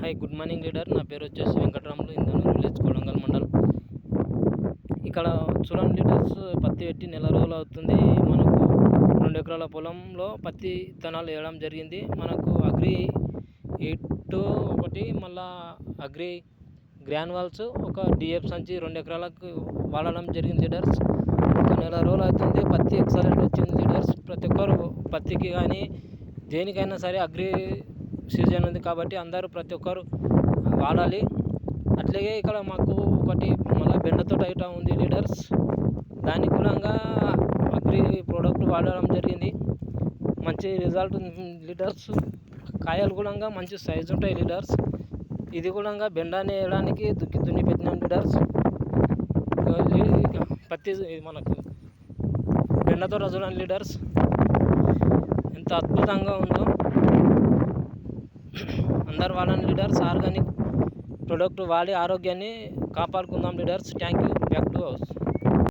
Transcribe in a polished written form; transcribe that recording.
Hi good morning leader. నా పేరు వచ్చేసి వెంకటరాములు, ఇందనూరు విలేజ్, కొడంగల్ మండల్. ఇక్కడ చూడండి లీడర్స్, పత్తి పెట్టి నెల రోజులు అవుతుంది. మనకు 2 ఎకరాల పొలంలో పత్తి విత్తనాలు వేయడం జరిగింది. మనకు అగ్రి 8 ఒకటి, మళ్ళా అగ్రి గ్రాన్యువల్స్ ఒక డిఎఫ్ సంచి 2 ఎకరాలకు వాడడం జరిగింది లీడర్స్. ఒక నెల రోజులు అవుతుంది. పత్తి ఎక్సలెంట్ వచ్చింది లీడర్స్. ప్రతి ఒక్కరు పత్తికి కానీ దేనికైనా సరే అగ్రి సీజన్ ఉంది కాబట్టి అందరూ ప్రతి ఒక్కరు వాడాలి. అట్లాగే ఇక్కడ మాకు ఒకటి మళ్ళీ బెండతోట ఐటా ఉంది లీడర్స్. దానికి కూడా అగ్రి ప్రోడక్ట్ వాడడం జరిగింది. మంచి రిజల్ట్ ఉంది లీడర్స్. కాయలు కూడా మంచి సైజు ఉంటాయి లీడర్స్. ఇది కూడా బెండాన్ని వేయడానికి దున్ని పెట్టినాం లీడర్స్. పత్తి మనకు బెండతోట చూడండి లీడర్స్, ఎంత అద్భుతంగా ఉందో. అందరు వాడండి లీడర్స్. ఆర్గానిక్ ప్రోడక్ట్ వాడి ఆరోగ్యాన్ని కాపాడుకుందాం leaders. Thank you. Back to house.